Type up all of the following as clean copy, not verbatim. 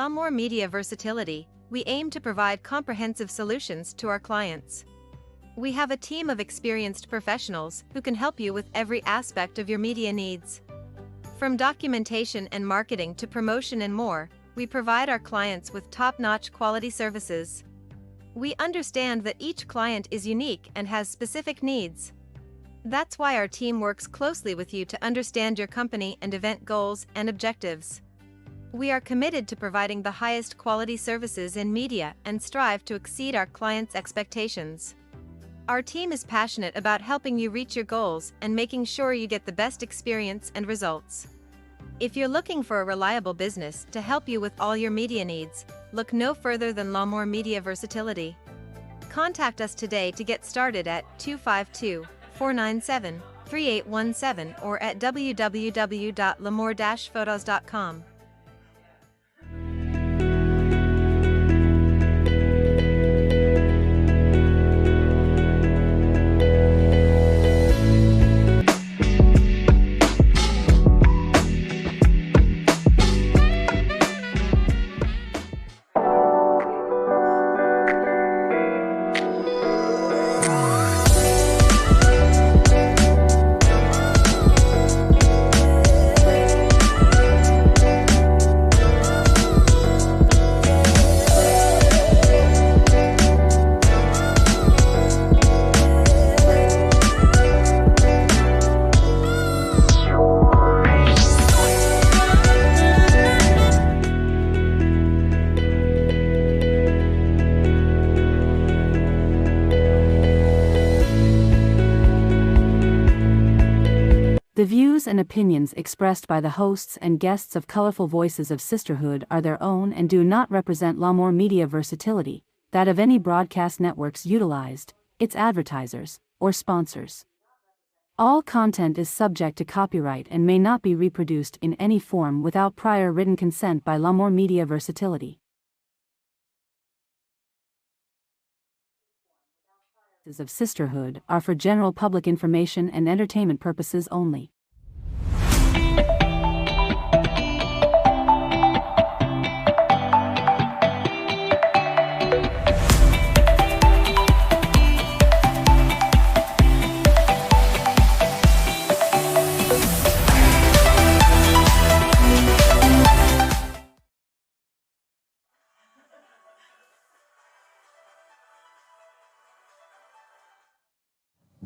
Lawnmower Media Versatility, we aim to provide comprehensive solutions to our clients. We have a team of experienced professionals who can help you with every aspect of your media needs. From documentation and marketing to promotion and more, we provide our clients with top-notch quality services. We understand that each client is unique and has specific needs. That's why our team works closely with you to understand your company and event goals and objectives. We are committed to providing the highest quality services in media and strive to exceed our clients' expectations. Our team is passionate about helping you reach your goals and making sure you get the best experience and results. If you're looking for a reliable business to help you with all your media needs, look no further than Lawnmower Media Versatility. Contact us today to get started at 252-497-3817 or at www.lamour-photos.com. The views and opinions expressed by the hosts and guests of Colorful Voices of Sisterhood are their own and do not represent Lawnmower Media Versatility, that of any broadcast networks utilized, its advertisers, or sponsors. All content is subject to copyright and may not be reproduced in any form without prior written consent by Lawnmower Media Versatility. Of Sisterhood are for general public information and entertainment purposes only.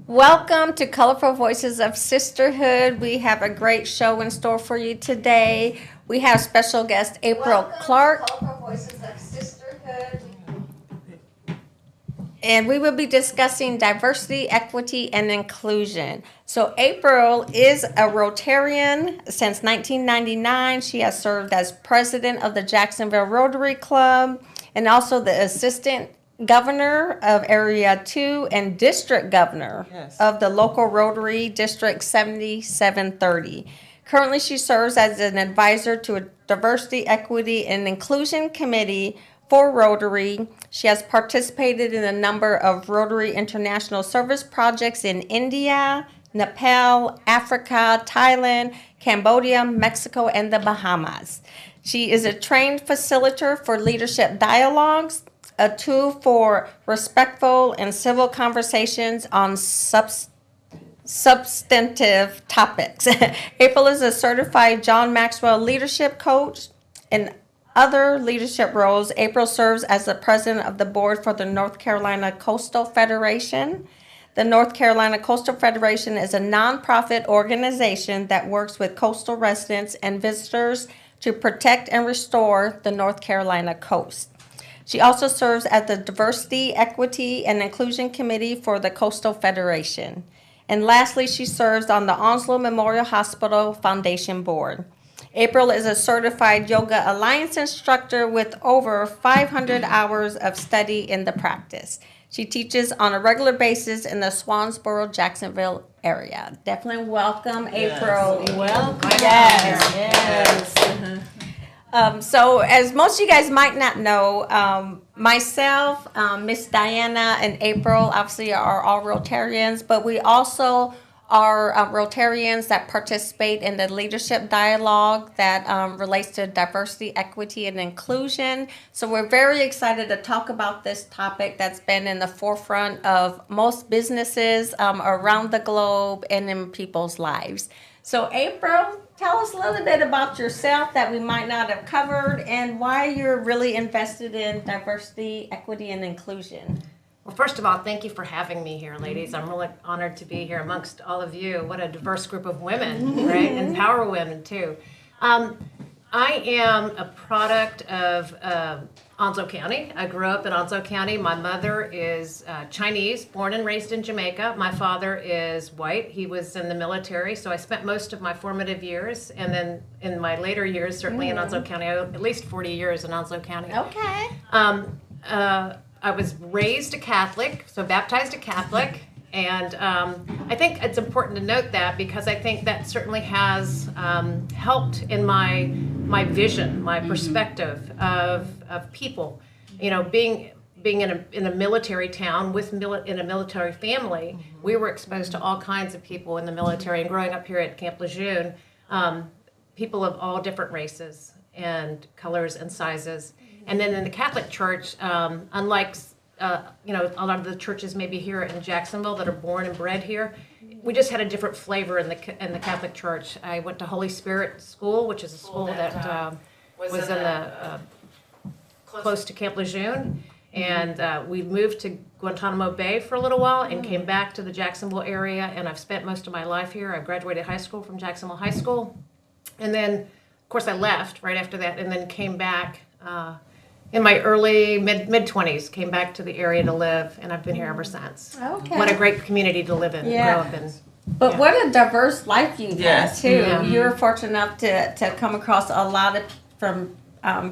Welcome to Colorful Voices of Sisterhood. We have a great show in store for you today. We have special guest April Clark. To Colorful Voices of Sisterhood. And we will be discussing diversity, equity, and inclusion. So April is a Rotarian since 1999. She has served as president of the Jacksonville Rotary Club and also the assistant governor of Area 2 and district governor of the local Rotary District 7730. Currently, she serves as an advisor to a diversity, equity, and inclusion committee for Rotary. She has participated in a number of Rotary International Service projects in India, Nepal, Africa, Thailand, Cambodia, Mexico, and the Bahamas. She is a trained facilitator for leadership dialogues, a tool for respectful and civil conversations on substantive topics. April is a certified John Maxwell leadership coach. In other leadership roles, April serves as the president of the board for the North Carolina Coastal Federation. The North Carolina Coastal Federation is a nonprofit organization that works with coastal residents and visitors to protect and restore the North Carolina coast. She also serves as the Diversity, Equity, and Inclusion Committee for the Coastal Federation. And lastly, she serves on the Onslow Memorial Hospital Foundation Board. April is a certified Yoga Alliance instructor with over 500 hours of study in the practice. She teaches on a regular basis in the Swansboro, Jacksonville area. Definitely welcome, April. Welcome. Yes. So as most of you guys might not know, myself, Miss Diana, and April obviously are all Rotarians, but we also are Rotarians that participate in the leadership dialogue that relates to diversity, equity, and inclusion. So we're very excited to talk about this topic that's been in the forefront of most businesses around the globe and in people's lives. So April, tell us a little bit about yourself that we might not have covered and why you're really invested in diversity, equity, and inclusion. Well, first of all, thank you for having me here, ladies. I'm really honored to be here amongst all of you. What a diverse group of women, right? And power women, too. I am a product of Onslow County. I grew up in Onslow County. My mother is Chinese, born and raised in Jamaica. My father is white. He was in the military, so I spent most of my formative years, and then in my later years, certainly in Onslow County, at least 40 years in Onslow County. Okay. I was raised a Catholic, so baptized a Catholic, and I think it's important to note that because I think that certainly has helped in my vision, my perspective of people. You know, being in a military town in a military family, we were exposed to all kinds of people in the military, and growing up here at Camp Lejeune, people of all different races and colors and sizes. And then in the Catholic Church, unlike a lot of the churches maybe here in Jacksonville that are born and bred here, we just had a different flavor in the Catholic Church. I went to Holy Spirit School, which is a school that was in the close to Camp Lejeune, and we moved to Guantanamo Bay for a little while and came back to the Jacksonville area. And I've spent most of my life here. I graduated high school from Jacksonville High School, and then of course I left right after that, and then came back. In my early mid-20s, came back to the area to live, and I've been here ever since. Okay. What a great community to live in, grow up in. But what a diverse life you've had, too. Yeah. You're fortunate enough to come across a lot of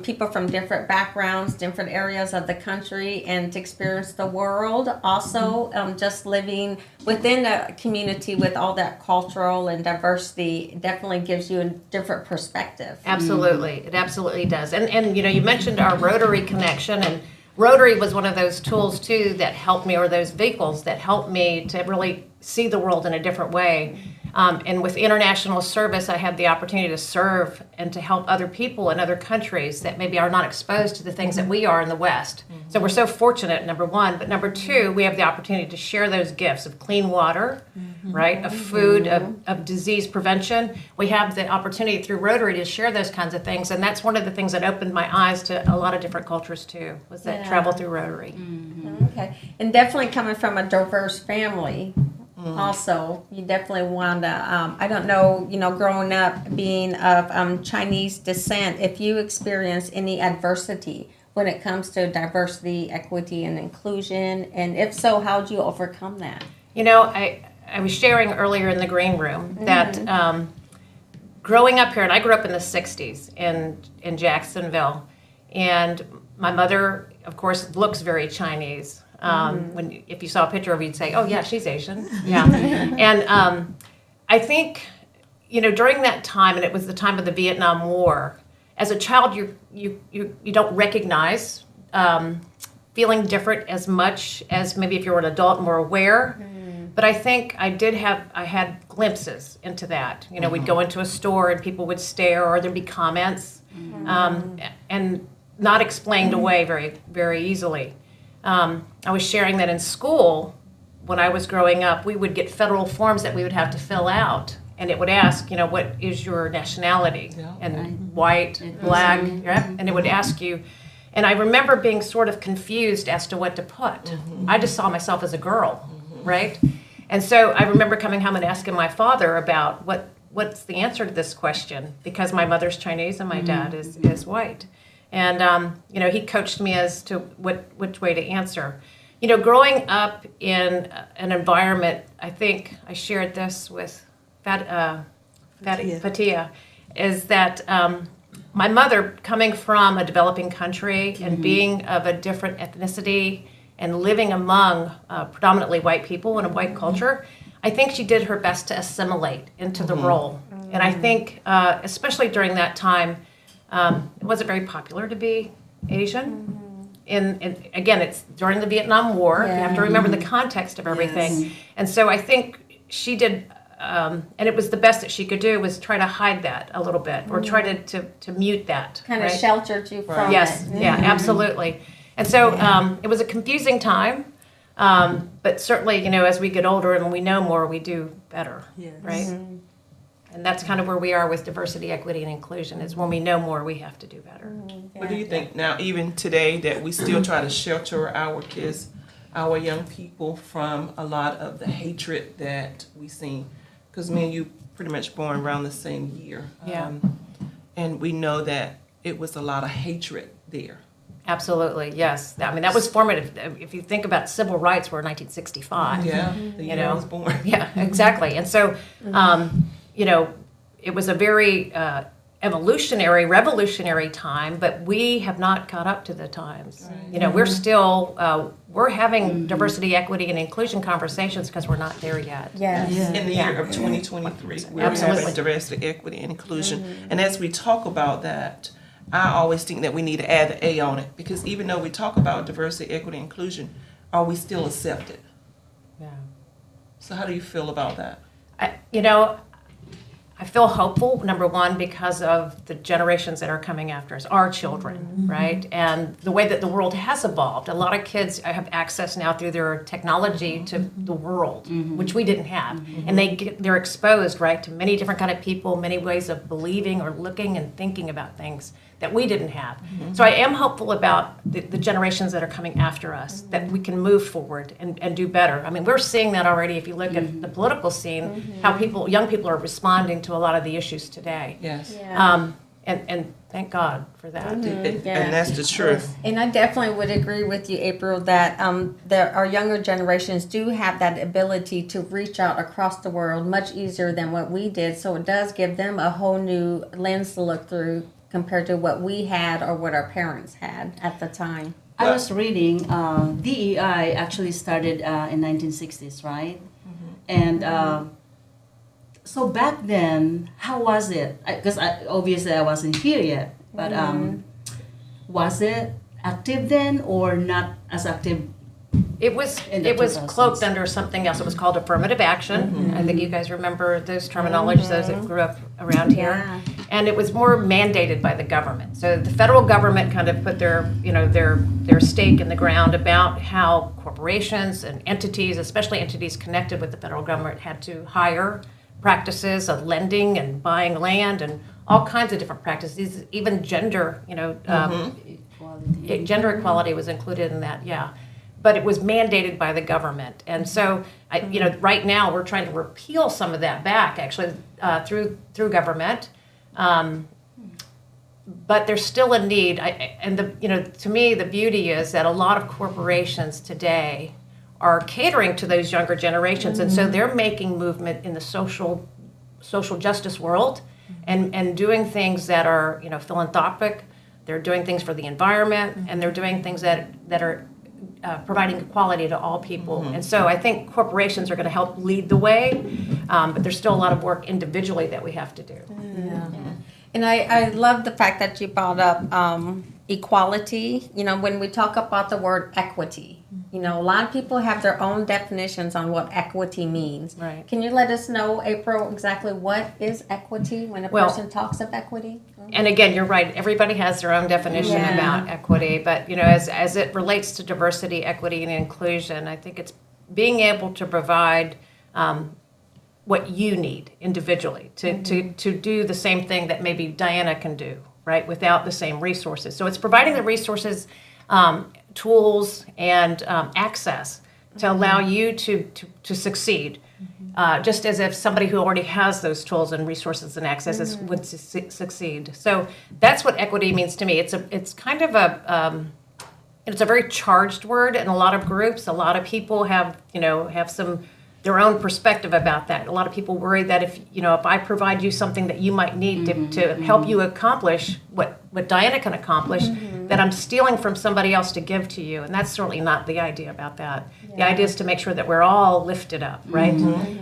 people from different backgrounds, different areas of the country, and to experience the world. Also, just living within a community with all that cultural and diversity definitely gives you a different perspective. Absolutely. It absolutely does. And you mentioned our Rotary connection, and Rotary was one of those tools, too, that helped me, or those vehicles that helped me to really see the world in a different way. And with international service, I had the opportunity to serve and to help other people in other countries that maybe are not exposed to the things that we are in the West. So we're so fortunate, number one. But number two, we have the opportunity to share those gifts of clean water, right, of food, of disease prevention. We have the opportunity through Rotary to share those kinds of things. And that's one of the things that opened my eyes to a lot of different cultures, too, was that travel through Rotary. Okay. And definitely coming from a diverse family. Also, you definitely want to, I don't know, growing up being of Chinese descent, if you experience any adversity when it comes to diversity, equity, and inclusion, and if so, how did you overcome that? I was sharing earlier in the green room that growing up here, and I grew up in the 60s in Jacksonville, and my mother, of course, looks very Chinese. If you saw a picture of her, you'd say, "Oh yeah, she's Asian." Yeah, and I think during that time, and it was the time of the Vietnam War. As a child, you don't recognize feeling different as much as maybe if you were an adult and more aware. But I think I had glimpses into that. We'd go into a store and people would stare, or there'd be comments, and not explained away very, very easily. I was sharing that in school, when I was growing up, we would get federal forms that we would have to fill out. And it would ask, what is your nationality? And white, black, and it would ask you. And I remember being sort of confused as to what to put. I just saw myself as a girl, right? And so I remember coming home and asking my father about what's the answer to this question, because my mother's Chinese and my dad is white. And, he coached me as to which way to answer. Growing up in an environment, I think I shared this with Fatia, is that my mother, coming from a developing country and being of a different ethnicity and living among predominantly white people in a white culture, I think she did her best to assimilate into the role. And I think, especially during that time, it wasn't very popular to be Asian. And again, it's during the Vietnam War. You have to remember the context of everything. And so I think she did and it was the best that she could do was try to hide that a little bit or try to mute that. Kind of right? sheltered you from Yes, it. yeah, absolutely. And so it was a confusing time, but certainly, as we get older and we know more, we do better, right? And that's kind of where we are with diversity, equity, and inclusion, is when we know more, we have to do better. What do you think now, even today, that we still try to shelter our kids, our young people, from a lot of the hatred that we see? Because me and you pretty much born around the same year. Yeah. And we know that it was a lot of hatred there. Absolutely, yes. I mean, that was formative. If you think about civil rights, were 1965. Yeah, the year I was born. Yeah, exactly. And so, it was a very evolutionary, revolutionary time, but we have not caught up to the times. We're still, we're having diversity, equity, and inclusion conversations because we're not there yet. Yes. In the year of 2023, we're Absolutely. having diversity, equity, and inclusion. And as we talk about that, I always think that we need to add the A on it, because even though we talk about diversity, equity, and inclusion, are we still accepted? Yeah. So how do you feel about that? I feel hopeful, number one, because of the generations that are coming after us, our children, right? And the way that the world has evolved. A lot of kids have access now through their technology to the world, which we didn't have. And they're exposed, right, to many different kind of people, many ways of believing or looking and thinking about things that we didn't have. So I am hopeful about the generations that are coming after us, that we can move forward and do better. I mean, we're seeing that already if you look at the political scene, how young people are responding to a lot of the issues today. Yes. Yeah. And thank God for that. And that's the truth. And I definitely would agree with you, April, that our younger generations do have that ability to reach out across the world much easier than what we did. So it does give them a whole new lens to look through compared to what we had or what our parents had at the time. I was reading, DEI actually started in 1960s, right? And so back then, how was it? Because obviously I wasn't here yet, but was it active then or not as active? It was In the cloaked 2000s. under something else. It was called affirmative action. I think you guys remember those terminologies, those that grew up around here. Yeah. And it was more mandated by the government. So the federal government kind of put their stake in the ground about how corporations and entities, especially entities connected with the federal government, had to hire practices of lending and buying land and all kinds of different practices, even gender, gender equality was included in that, yeah. But it was mandated by the government. And so, right now we're trying to repeal some of that back, actually, through government. But there's still a need. To me, the beauty is that a lot of corporations today are catering to those younger generations. And so they're making movement in the social justice world and doing things that are, philanthropic. They're doing things for the environment, and they're doing things that are providing equality to all people. And so I think corporations are going to help lead the way, but there's still a lot of work individually that we have to do. And I love the fact that you brought up equality. When we talk about the word equity, a lot of people have their own definitions on what equity means. Right. Can you let us know, April, exactly what is equity when a person talks of equity? And again, you're right. Everybody has their own definition about equity, but as it relates to diversity, equity, and inclusion, I think it's being able to provide what you need individually to do the same thing that maybe Diana can do, right, without the same resources. So it's providing the resources, tools, and access to allow you to succeed. Just as if somebody who already has those tools and resources and accesses would succeed. So that's what equity means to me. It's kind of it's a very charged word in a lot of groups. A lot of people have their own perspective about that. A lot of people worry that if I provide you something that you might need to help you accomplish what what Diana can accomplish, that I'm stealing from somebody else to give to you. And that's certainly not the idea about that. The idea is to make sure that we're all lifted up, right?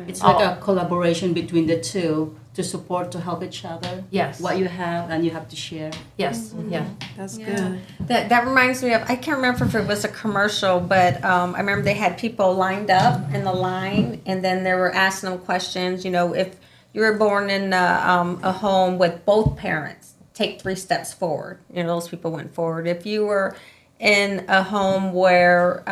It's like a collaboration between the two to support, to help each other. Yes. What you have and you have to share. Yes, yeah. That's Yeah. good. That reminds me of, I can't remember if it was a commercial, but I remember they had people lined up in the line, and then they were asking them questions. You know, if you were born in a home with both parents, take 3 steps forward. You know, those people went forward. If you were in a home where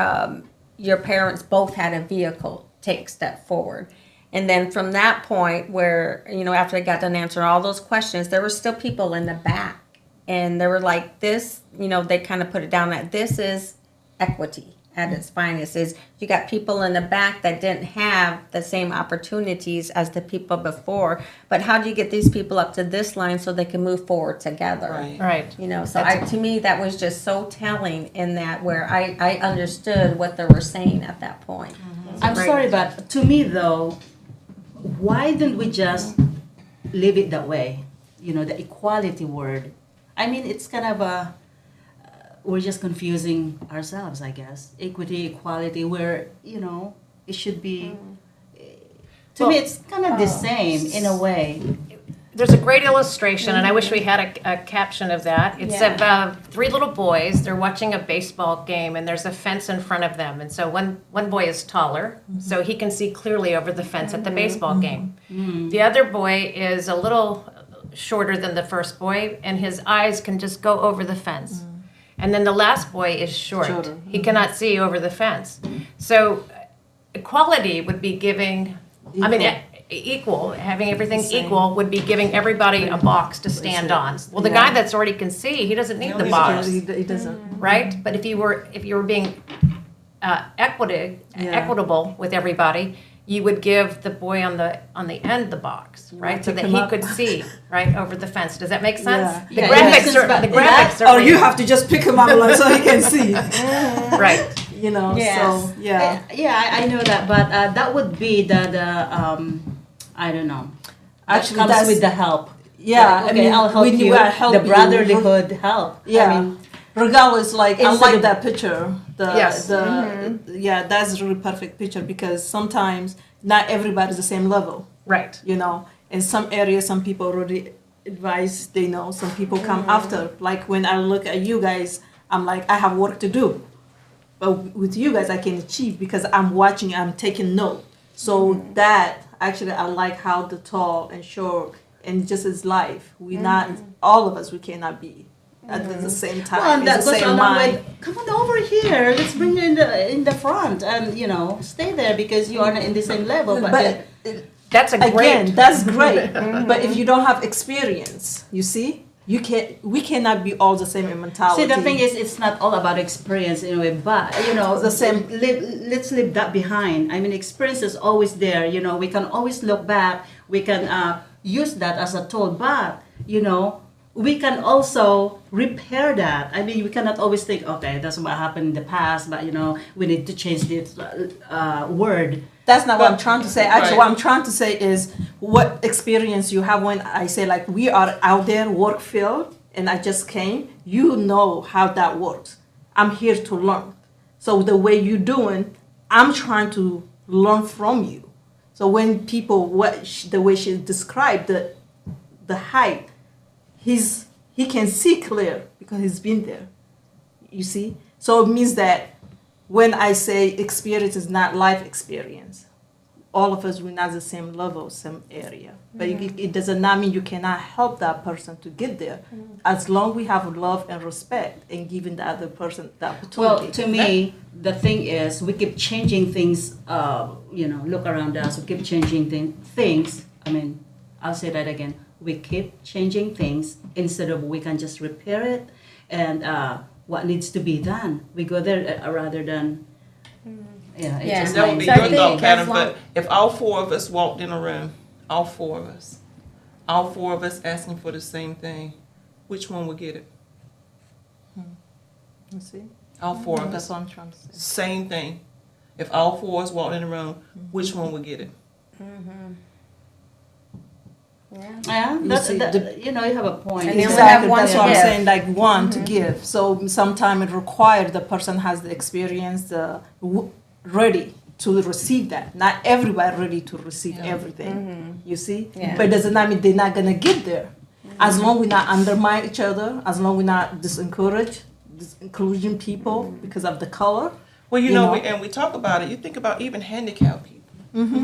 your parents both had a vehicle, take a step forward. And then from that point where, you know, after I got done answering all those questions, there were still people in the back. And they were like, this, you know, they kind of put it down that this is equity at its finest. Is you got people in the back that didn't have the same opportunities as the people before. But how do you get these people up to this line so they can move forward together? Right. Right. You know, so to me, that was just so telling in that where I understood what they were saying at that point. I'm Right. sorry, but to me though, why didn't we just leave it that way? You know, the equality word. I mean, it's kind of a, we're just confusing ourselves, I guess. Equity, equality, where, you know, it should be, to me, it's kind of the same in a way. There's a great illustration, and I wish we had a caption of that. It's of 3 little boys. They're watching a baseball game, and there's a fence in front of them. And so one boy is taller, so he can see clearly over the fence at the baseball game. The other boy is a little shorter than the first boy, and his eyes can just go over the fence. And then the last boy is short. He cannot see over the fence. So equality would be giving, I mean, equal, having everything equal would be giving everybody a box to stand on. Well, the guy that's already can see, he doesn't need the box, He doesn't. right? But if you were being equitable with everybody, you would give the boy on the end the box, right, so that he could see right over the fence. Does that make sense? The graphics are Or you have to just pick him up like, so he can see. right. You know, Yes. so yeah. I know that, but that would be the I don't know. Actually, Comes that's with the help. yeah. Like, okay, I'll help when you. are help The you, brotherlyhood help. Yeah. I mean, regardless, like I Instead like of- that picture. Yes. Yeah, that's a really perfect picture because sometimes not everybody's the same level. Right. You know, in some areas, some people already advise. They know. Some people come after. Like when I look at you guys, I'm like, I have work to do. But with you guys, I can achieve because I'm watching. I'm taking note. So that actually, I like how the tall and short and just as life. We not all of us. We cannot be at the same time. well, and in that the goes same along mind. with, come on over here. Let's bring you in the front, and you know, stay there because you are not in the same level. But then, That's a great. Again, that's great. But if you don't have experience, you see, we cannot be all the same in mentality. see, the thing is, it's not all about experience in a way, but you know, The same- Let's leave that behind. I mean, experience is always there. You know, we can always look back. We can use that as a tool, but you know, we can also repair that. I mean, we cannot always think, okay, that's what happened in the past, but you know, we need to change this word. That's not what I'm trying to say. Actually, Right. what I'm trying to say is what experience you have when I say like we are out there work field and I just came. You know how that works. I'm here to learn. So the way you're doing, I'm trying to learn from you. So when people the way she described the height, he can see clear because he's been there. You see, so it means that. When I say experience is not life experience, all of us we're not the same level, same area. But it does not mean you cannot help that person to get there, as long we have love and respect and giving the other person the opportunity. Well, to me, the thing is, we keep changing things. You know, look around us. We keep changing things. I mean, I'll say that again. We keep changing things instead of we can just repair it and what needs to be done. We go there rather than. Yeah, it's Yeah. just That would be So I your think thought pattern, as long- but if all 4 of us walked in a room, all 4 of us asking for the same thing, which one would get it? You see, All 4 of that's us. what I'm trying to say. Same thing. If all 4 of us walked in a room, which one would get it? Yeah, that's, see, you know, you have a point. And they only have Exactly, one that's to what I'm give. saying, like one to give. So sometimes it requires the person has the experience, ready to receive that. Not everybody ready to receive everything, you see? Yeah. But it does not mean they're not gonna get there. As long we not undermine each other, as long we not disencourage, disinclusion people because of the color. Well, you You know, know? and we talk about it. You think about even handicapped people.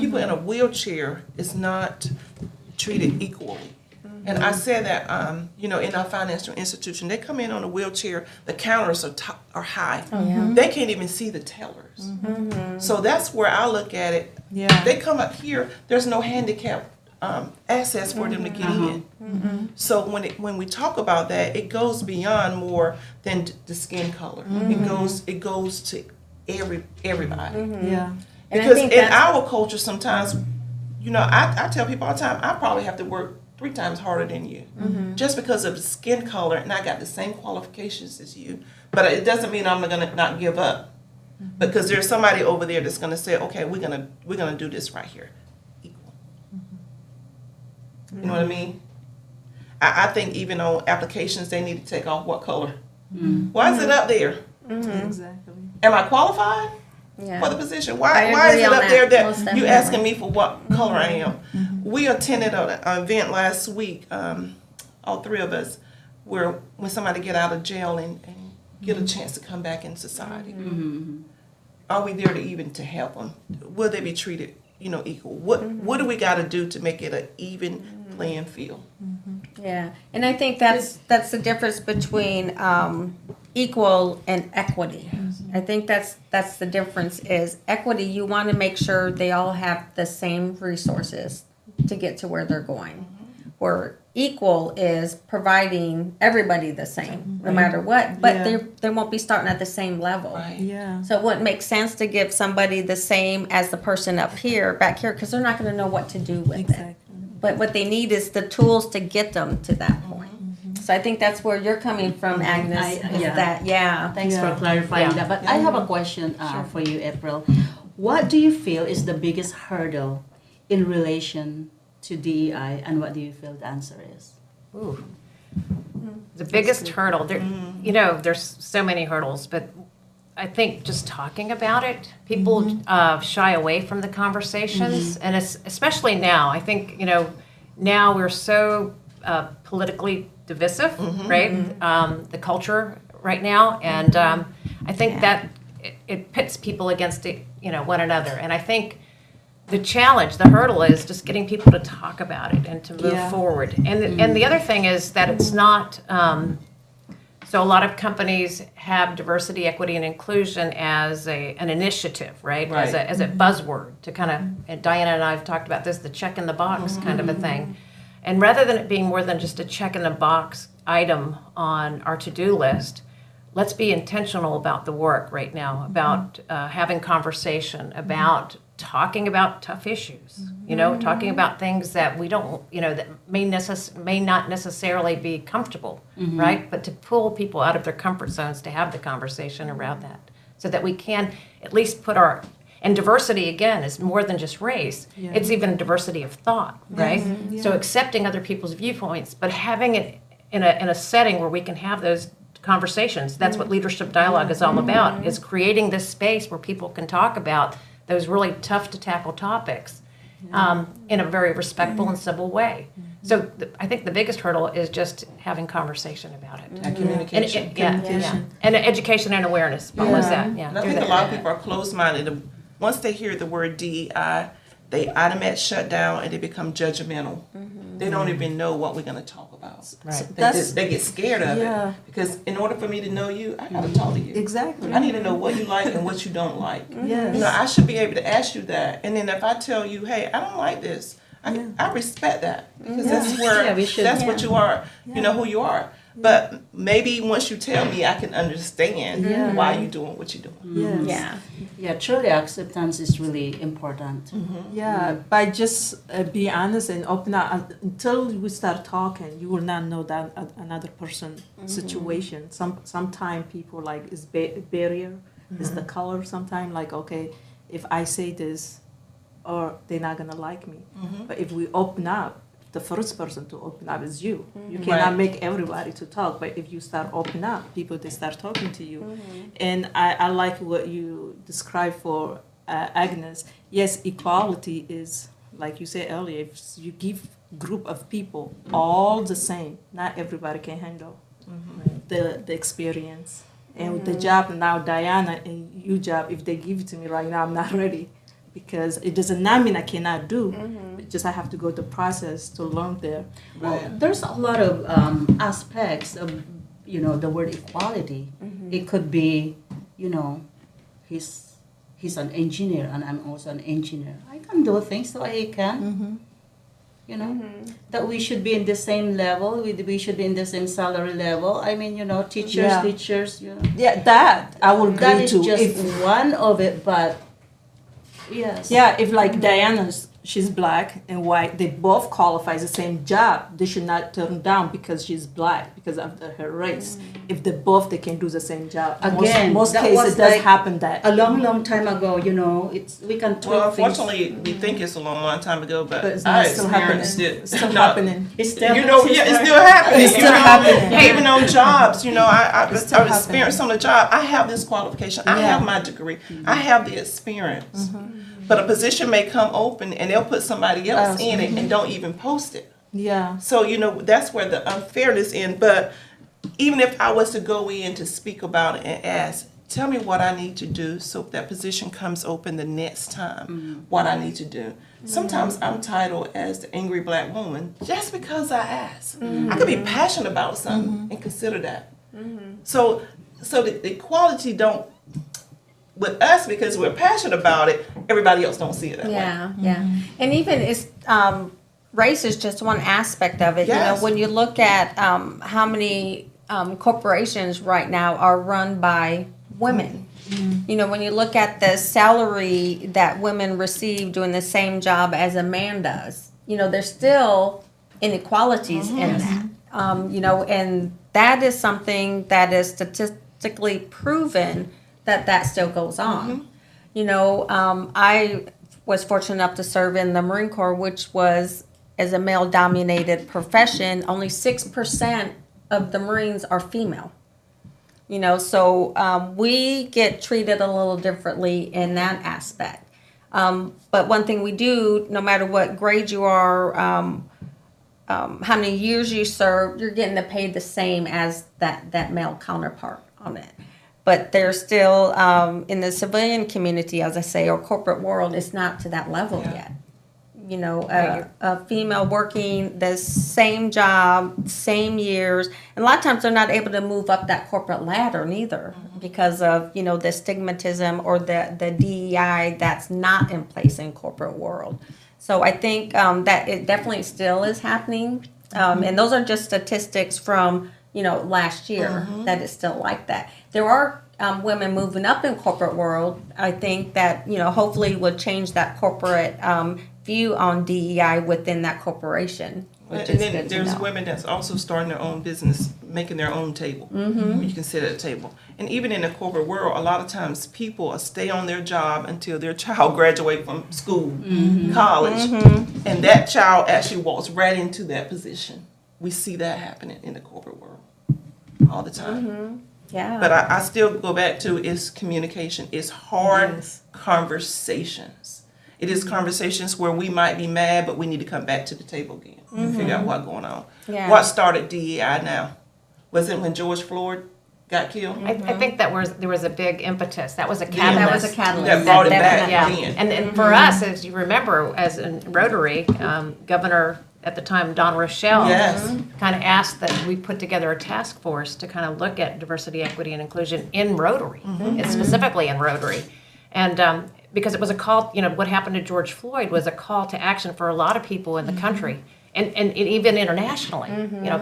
People in a wheelchair is not treated equally. And I said that, you know, in our financial institution, they come in on a wheelchair. The counters are high. They can't even see the tellers. So that's where I look at it. Yeah. They come up here. There's no handicap access for them to get in. So when we talk about that, it goes beyond more than the skin color. It goes to everybody. Yeah. And I Because think in that's- our culture, sometimes, you know, I tell people all the time, I probably have to work 3 times harder than you, just because of the skin color, and I got the same qualifications as you. But it doesn't mean I'm gonna not give up, because there's somebody over there that's gonna say, okay, we're gonna do this right here, equal. You know what I mean? I think even on applications, they need to take off what color. Why is it up there? Exactly. Am I qualified Yeah. for the position? I Why is agree it on up that, there most that you definitely. asking me for what color I am? We attended an event last week, all 3 of us, where when somebody get out of jail and get a chance to come back in society, are we there to even to help them? Will they be treated, you know, equal? What do we got to do to make it an even playing field? Yeah, and I think that's the difference between equal and equity. I think that's the difference is equity. You want to make sure they all have the same resources to get to where they're going. Where equal is providing everybody the same, no matter what, but Yeah. they won't be starting at the same level. Right. Yeah. So it wouldn't make sense to give somebody the same as the person up here, back here, because they're not going to know what to do with it. Exactly. But what they need is the tools to get them to that point. So I think that's where you're coming from, Agnes. Is yeah. that Thanks Yeah. for clarifying Yeah. that. But I have a question for you, April. What do you feel is the biggest hurdle in relation to DEI, and what do you feel the answer is? Ooh. The biggest hurdle, there, you know, there's so many hurdles, but I think just talking about it, people shy away from the conversations, and especially now. I think, you know, now we're so politically divisive, right? The culture right now, and I think that it pits people against one another, and I think the challenge, the hurdle is just getting people to talk about it and to move Yeah. forward. And the other thing is that it's not, so a lot of companies have diversity, equity, and inclusion as an initiative, right? Right. As a buzzword to kind of, and Diana and I have talked about this, the check in the box kind of a thing. And rather than it being more than just a check in the box item on our to-do list, let's be intentional about the work right now, about having conversation, about talking about tough issues, talking about things that we don't, that may not necessarily be comfortable, right? But to pull people out of their comfort zones to have the conversation around that, so that we can at least put and diversity, again, is more than just race. Yeah. It's even diversity of thought, right? So accepting other people's viewpoints, but having it in a setting where we can have those conversations. That's what leadership dialogue is all about, is creating this space where people can talk about those really tough to tackle topics in a very respectful and civil way. So I think the biggest hurdle is just having conversation about it. And communication. And education and awareness follows that. Yeah. And I think a lot of people are closed-minded. Once they hear the word DEI, they automatically shut down and they become judgmental. They don't even know what we're going to talk about. Right. They get scared of Yeah. it. Because in order for me to know you, I got to talk to you. Exactly. I need to know what you like and what you don't like. Yes. I should be able to ask you that. And then if I tell you, hey, I don't like this, I respect that. Because that's what you are, who you are. But maybe once you tell me, I can understand why you're doing what you're doing. Yes. Yeah, truly acceptance is really important. Yeah, by just be honest and open up until we start talking, you will not know that another person's situation. Sometimes people like is barrier, is the color. Sometimes like okay, if I say this, or they're not gonna like me. But if we open up, the first person to open up is you. You cannot Right. make everybody to talk, but if you start open up, people they start talking to you. And I like what you described for Agnes. Yes, equality is like you said earlier. If you give group of people all the same, not everybody can handle the experience. And the job now, Diana, and you job, if they give it to me right now, I'm not ready. Because it does not mean I cannot do. It's just I have to go the process to learn there. Well, there's a lot of aspects of, the word equality. It could be, he's an engineer and I'm also an engineer. I can do things the way he can. That we should be in the same level. We should be in the same salary level. I mean, teachers. Yeah, that I will agree That is to. just If, one of it, but yes. yeah, if like Diana's, she's black and white, they both qualify as the same job. They should not turn down because she's black, because of her race. If they can do the same job. Again, most that cases was it does like happen that. A long time ago, we can talk Well, things. unfortunately, we think it's a long time ago, but But it's I not still happening. experienced it. It's still No, happening. It's still it's still happening. It's still happening. Even on jobs, I've It's still experienced on the job. I have this qualification. I have my degree. I have the experience. But a position may come open and they'll put somebody else in it and don't even post it. Yeah. So, that's where the unfairness in. But even if I was to go in to speak about it and ask, tell me what I need to do so if that position comes open the next time, what I need to do. Sometimes I'm titled as the angry black woman just because I ask. I could be passionate about something and consider that. So the equality don't, with us, because we're passionate about it, everybody else don't see it that way. Yeah. And even it's race is just one aspect of it. Yes. When you look at how many corporations right now are run by women. When you look at the salary that women receive doing the same job as a man does, there's still inequalities in that. And that is something that is statistically proven that still goes on. I was fortunate enough to serve in the Marine Corps, which was, as a male-dominated profession, only 6% of the Marines are female. So we get treated a little differently in that aspect. But one thing we do, no matter what grade you are, how many years you serve, you're getting paid the same as that male counterpart on it. But there's still, in the civilian community, as I say, or corporate world, it's not to that level yet. A female working the same job, same years, and a lot of times they're not able to move up that corporate ladder neither because of, the stigmatism or the DEI that's not in place in corporate world. So I think that it definitely still is happening. And those are just statistics from, last year that it's still like that. There are women moving up in corporate world. I think that, hopefully would change that corporate view on DEI within that corporation. And then there's women that's also starting their own business, making their own table. You can sit at a table. And even in the corporate world, a lot of times people stay on their job until their child graduates from school, college, and that child actually walks right into that position. We see that happening in the corporate world all the time. Yeah. But I still go back to it's communication. It's hard conversations. It is conversations where we might be mad, but we need to come back to the table again and figure out what's going on. Yeah. What started DEI now? Was it when George Floyd got killed? I think there was a big impetus. That was a Yeah. catalyst. That was a catalyst. That brought it back Definitely. Yeah, then. and for us, as you remember, as in Rotary, Governor at the time, Don Rochelle, Yes. kind of asked that we put together a task force to kind of look at diversity, equity, and inclusion in Rotary, and specifically in Rotary. And because it was a call, what happened to George Floyd was a call to action for a lot of people in the country, and even internationally.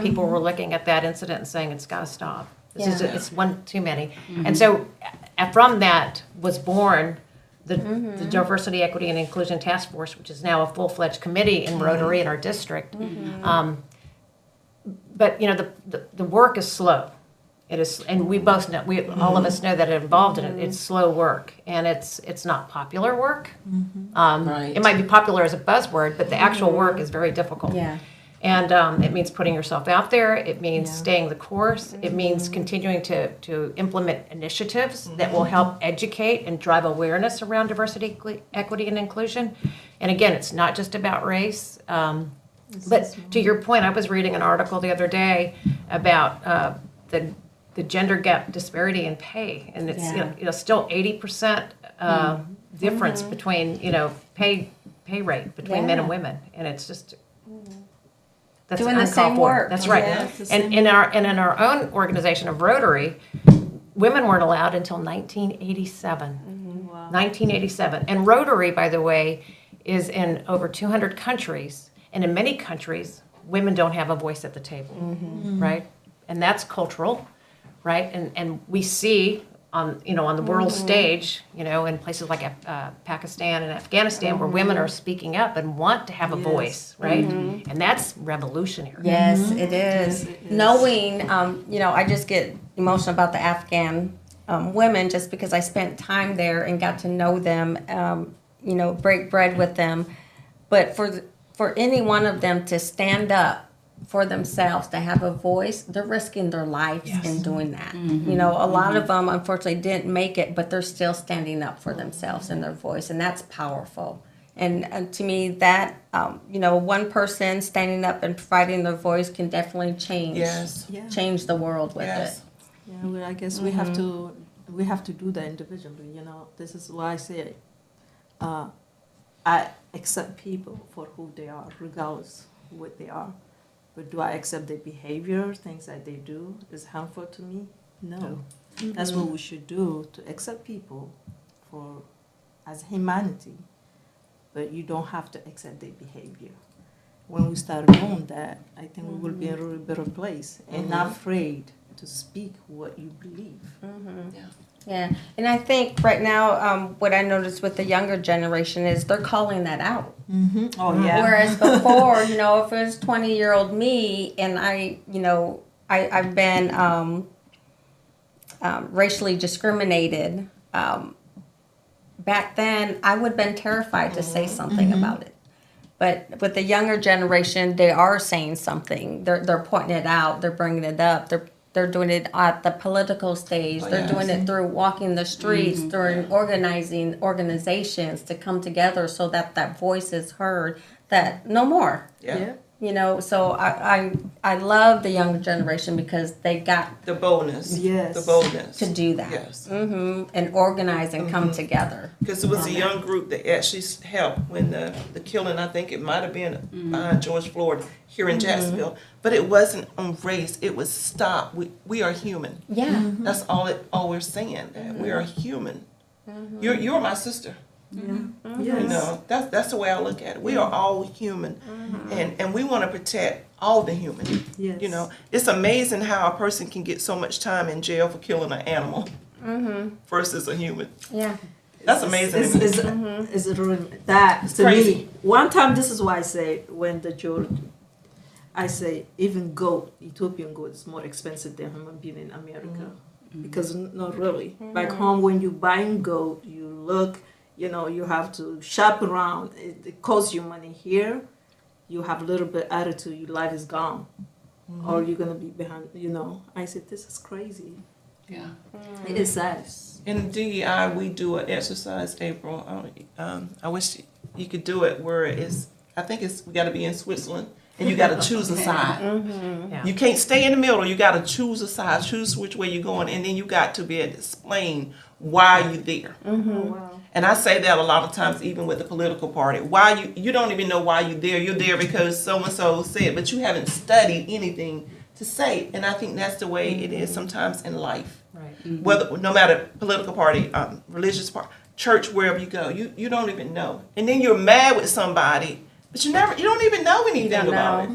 People were looking at that incident and saying, it's got to stop. It's one too many. And so from that was born the Diversity, Equity, and Inclusion Task Force, which is now a full-fledged committee in Rotary in our district. But the work is slow. It is, and we both know. All of us know that are involved in it. It's slow work, and it's not popular work. Right. It might be popular as a buzzword, but the actual work is very difficult. Yeah. And it means putting yourself out there. It means staying the course. It means continuing to implement initiatives that will help educate and drive awareness around diversity, equity, and inclusion. And again, it's not just about race. But to your point, I was reading an article the other day about the gender gap disparity in pay, and it's still 80% difference between pay rate between men and women, and it's just. That's doing the uncalled same for. work. That's right. Yes, And in our own organization of Rotary, women weren't allowed until 1987. 1987. And Rotary, by the way, is in over 200 countries, and in many countries, women don't have a voice at the table, right? And that's cultural, right? And we see on the world stage, in places like Pakistan and Afghanistan, where women are speaking up and want to have a voice, right? And that's revolutionary. Yes, it is. Knowing, I just get emotional about the Afghan women just because I spent time there and got to know them, break bread with them. But for any one of them to stand up for themselves, to have a voice, they're risking their lives in doing that. A lot of them unfortunately didn't make it, but they're still standing up for themselves and their voice, and that's powerful. And to me, that one person standing up and providing their voice can definitely change the world with it. Yeah, well, I guess we have to do that individually. This is why I say I accept people for who they are, regardless of what they are. But do I accept their behavior, things that they do is harmful to me? No. That's what we should do, to accept people as humanity. But you don't have to accept their behavior. When we start doing that, I think we will be in a really better place and not afraid to speak what you believe. Yeah, and I think right now, what I noticed with the younger generation is they're calling that out. Oh, yeah. Whereas before, if it was 20-year-old me and I've been racially discriminated, back then I would have been terrified to say something about it. But with the younger generation, they are saying something. They're pointing it out. They're bringing it up. They're doing it at the political stage. They're doing it through walking the streets, through organizing organizations to come together so that voice is heard, that no more. So I love the younger generation because they got the boldness. The boldness to do that. And organize and come together. Because it was a young group that actually helped when the killing, I think it might have been behind George Floyd here in Jacksonville. But it wasn't on race. It was stop. We are human. Yeah. That's all we're saying. That we are human. You're my sister. That's the way I look at it. We are all human, and we want to protect all the human. It's amazing how a person can get so much time in jail for killing an animal versus a human. That's amazing. It's really that to crazy. Me. One time, this is why I say when the judge, I say even goat, Ethiopian goat is more expensive than human being in America, because not really. Back home, when you buying goat, you look. You have to shop around. It costs you money. Here, you have a little bit attitude. Your life is gone, or you're gonna be behind. I said this is crazy. Yeah, it is sad. In DEI, we do an exercise, April. I wish you could do it where I think we got to be in Switzerland, and you got to choose a side. You can't stay in the middle. You got to choose a side. Choose which way you're going, and then you got to be able to explain why you're there. Wow. And I say that a lot of times, even with the political party. Why you don't even know why you're there. You're there because so and so said, but you haven't studied anything to say. And I think that's the way it is sometimes in life. Right. Whether no matter political party, religious party, church, wherever you go, you don't even know. And then you're mad with somebody, but you don't even know anything about it.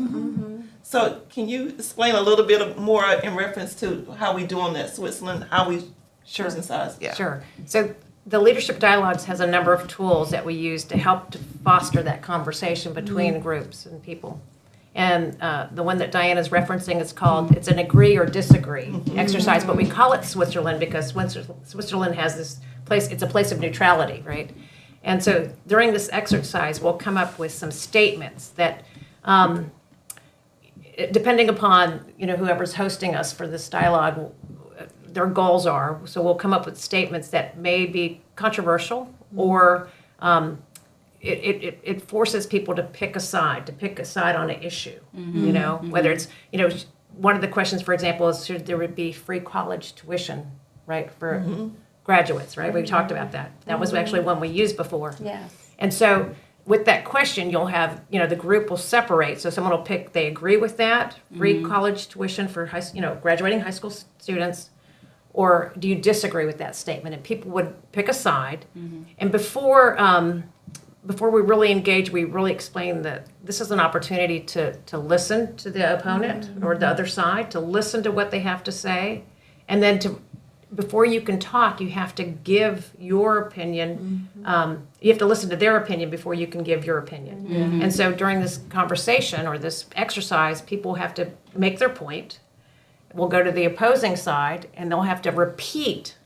So can you explain a little bit more in reference to how we do on that Switzerland, how we choosing sides? Yeah. Sure. So the Leadership Dialogues has a number of tools that we use to help to foster that conversation between groups and people. And the one that Diane is referencing is called, it's an agree or disagree exercise, but we call it Switzerland because Switzerland has this place, it's a place of neutrality, right? And so during this exercise, we'll come up with some statements that depending upon, whoever's hosting us for this dialogue, their goals are. So we'll come up with statements that may be controversial, or it forces people to pick a side on an issue. Whether it's, one of the questions, for example, is should there would be free college tuition, right, for graduates, right? We talked about that. That was actually one we used before. Yes. And so with that question, you'll have, the group will separate. So someone will pick, they agree with that, free college tuition for graduating high school students, or do you disagree with that statement? And people would pick a side. And before we really engage, we really explain that this is an opportunity to listen to the opponent or the other side, to listen to what they have to say, and then before you can talk, you have to give your opinion. You have to listen to their opinion before you can give your opinion. And so during this conversation or this exercise, people have to make their point. We'll go to the opposing side, and they'll have to repeat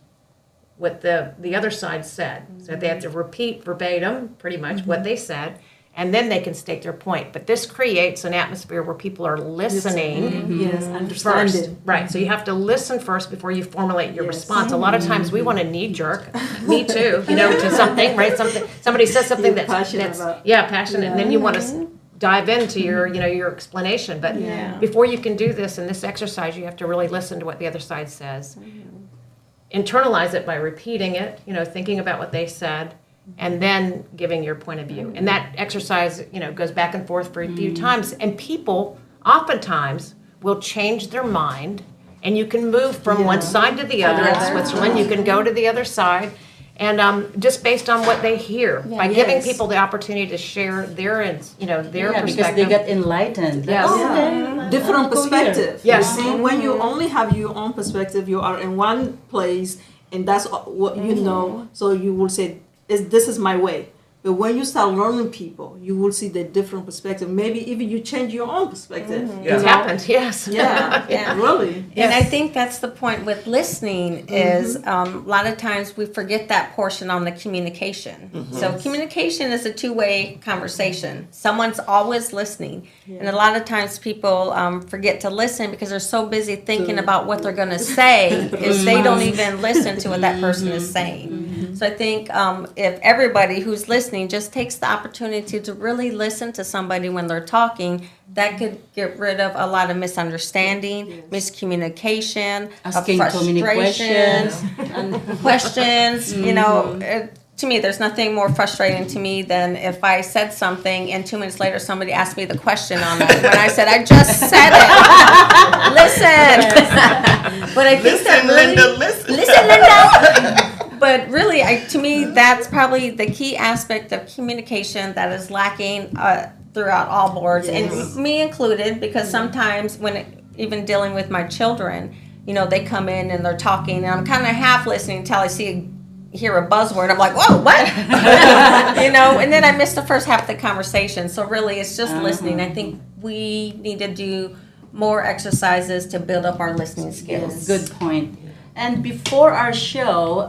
what the other side said. So they have to repeat verbatim, pretty much, what they said, and then they can state their point. But this creates an atmosphere where people are listening Yes, first. understanding. Right, so you have to listen first before you formulate your response. A lot of times we want to knee-jerk, me too, to something, right? Somebody says something You're passionate that's about. passionate, and then you want to dive into your explanation. But before you can do this in this exercise, you have to really listen to what the other side says. Internalize it by repeating it, thinking about what they said, and then giving your point of view. And that exercise, goes back and forth for a few times. And people oftentimes will change their mind, and you can move from one side to the other in Switzerland. You can go to the other side. And just based on what they hear, by giving people the opportunity to share their perspective. Because they get enlightened. Yes. Different perspective. Yes. You see, when you only have your own perspective, you are in one place, and that's what you know. So you will say, "This is my way." But when you start learning people, you will see the different perspective. Maybe even you change your own perspective. It's happened, yes. Yeah, really. And I think that's the point with listening is a lot of times we forget that portion on the communication. So communication is a two-way conversation. Someone's always listening. And a lot of times people forget to listen because they're so busy thinking about what they're going to say is they don't even listen to what that person is saying. So I think if everybody who's listening just takes the opportunity to really listen to somebody when they're talking, that could get rid of a lot of misunderstanding, miscommunication, Asking too many frustrations, questions. To me, there's nothing more frustrating to me than if I said something and 2 minutes later somebody asked me the question on it when I said, I just said it. Listen. But I think that really, listen, Linda. But really, to me, that's probably the key aspect of communication that is lacking throughout all boards, and me included, because sometimes even dealing with my children, they come in and they're talking, and I'm kind of half listening until I hear a buzzword. I'm like, whoa, what? And then I miss the first half of the conversation. So really, it's just listening. I think we need to do more exercises to build up our listening skills. Good point. And before our show,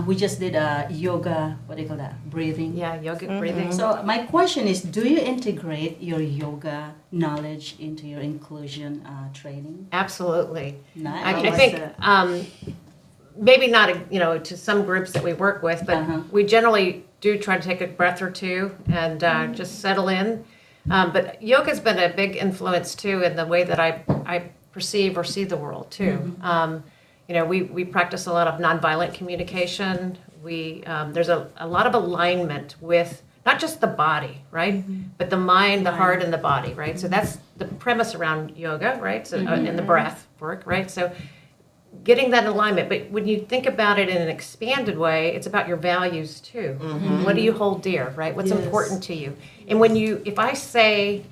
we just did a yoga, what do you call that? Breathing. Yeah, yoga breathing. So my question is, do you integrate your yoga knowledge into your inclusion training? Absolutely. Nice. I think maybe not, to some groups that we work with, but we generally do try to take a breath or two and just settle in. But yoga's been a big influence too in the way that I perceive or see the world too. We practice a lot of nonviolent communication. There's a lot of alignment with not just the body, right, but the mind, the heart, and the body, right? So that's the premise around yoga, right? So and the breath work, right? So getting that alignment. But when you think about it in an expanded way, it's about your values too. What do you hold dear, right? What's important to you? And if I say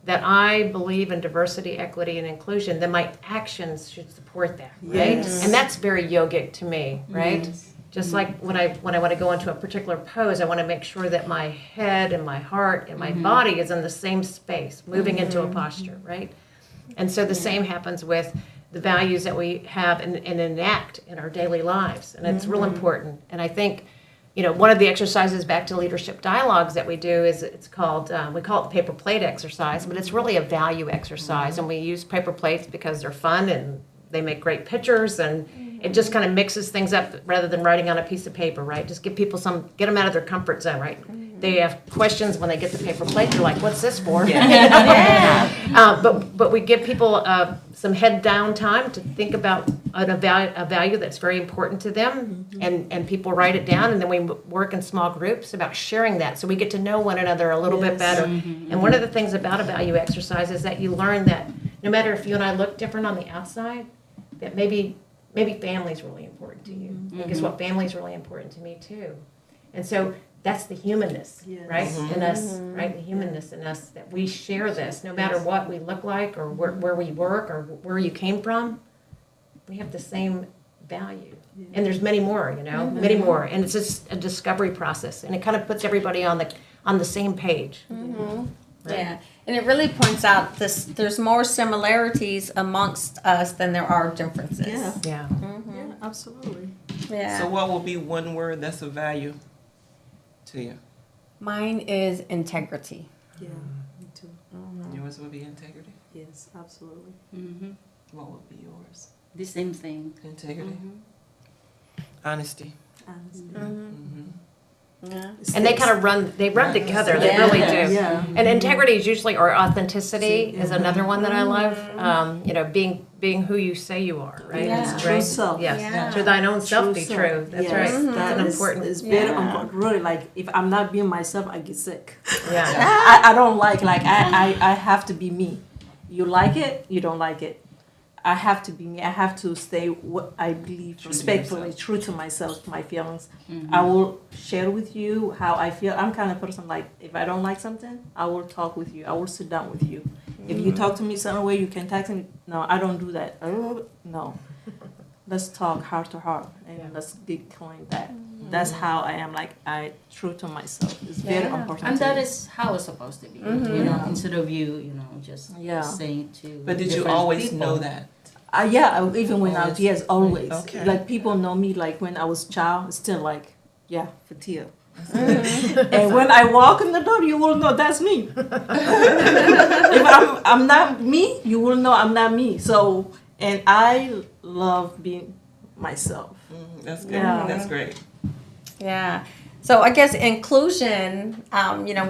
that I believe in diversity, equity, and inclusion, then my actions should support that, right? Yes. And that's very yogic to me, right? Just like when I want to go into a particular pose, I want to make sure that my head and my heart and my body is in the same space, moving into a posture, right? And so the same happens with the values that we have and enact in our daily lives, and it's real important. And I think one of the exercises back to leadership dialogues that we do is it's called, we call it the paper plate exercise, but it's really a value exercise. And we use paper plates because they're fun and they make great pictures, and it just kind of mixes things up rather than writing on a piece of paper, right? Just give people get them out of their comfort zone, right? They have questions when they get the paper plate. They're like, "What's this for?" But we give people some head down time to think about a value that's very important to them, and people write it down, and then we work in small groups about sharing that, so we get to know one another a little bit better. And one of the things about a value exercise is that you learn that no matter if you and I look different on the outside, that maybe family's really important to you. And guess what? Family's really important to me too. And so that's the humanness, right, in us, right? The humanness in us, that we share this, no matter what we look like or where we work or where you came from, we have the same value. And there's many more, many more. And it's just a discovery process, and it kind of puts everybody on the same page. Right? Yeah, and it really points out there's more similarities amongst us than there are differences. Yeah. Yeah, absolutely. Yeah. So what will be one word that's of value to you? Mine is integrity. Yeah, me too. Yours will be integrity. Yes, absolutely. What would be yours? The same thing. Integrity. Honesty. Honestly. Yeah. And they kind of run together. They really do. Yeah. And integrity is usually, or authenticity is another one that I love. Being who you say you are, right? Yeah. True self. Yes. Yeah. To thine own self True be self. true. That's Yes, right. that That's an is- important. It's very Yeah. important. Really, like if I'm not being myself, I get sick. Yeah. I don't like I have to be me. You like it, you don't like it. I have to be me. I have to stay what I believe, True to respectfully, yourself. true to myself, my feelings. I will share with you how I feel. I'm kind of person like if I don't like something, I will talk with you. I will sit down with you. If you talk to me some way, you can text me. No, I don't do that. No. Let's talk heart to heart and let's decline that. That's how I am. Like I true to myself. It's very important. And to that me. is how it's supposed to be. Instead of you just saying to. But did you different always people. know that? Even when I was, yes, always. Okay. Like people know me, like when I was child, still like, yeah, Fatia. And when I walk in the door, you will know that's me. If I'm not me, you will know I'm not me. So, and I love being myself. That's good. Yeah. That's great. Yeah. So I guess inclusion,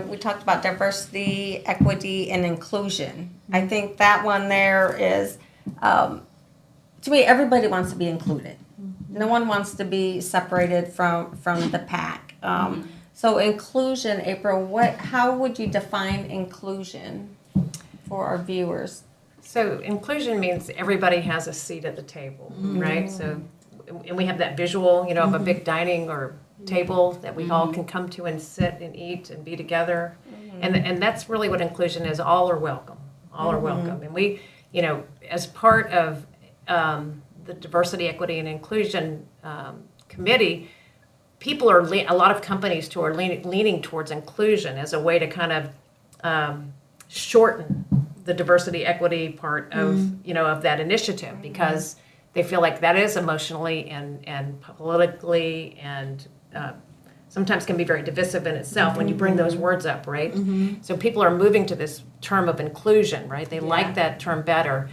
we talked about diversity, equity, and inclusion. I think that one there is, to me, everybody wants to be included. No one wants to be separated from the pack. So inclusion, April, how would you define inclusion for our viewers? So inclusion means everybody has a seat at the table, right? So, and we have that visual, of a big dining or table that we all can come to and sit and eat and be together. And that's really what inclusion is. All are welcome. All are welcome. And we, as part of the Diversity, Equity, and Inclusion Committee, people are, a lot of companies too are leaning towards inclusion as a way to kind of shorten the diversity, equity part of, of that initiative, because they feel like that is emotionally and politically and sometimes can be very divisive in itself when you bring those words up, right? So people are moving to this term of inclusion, right? They like that term better.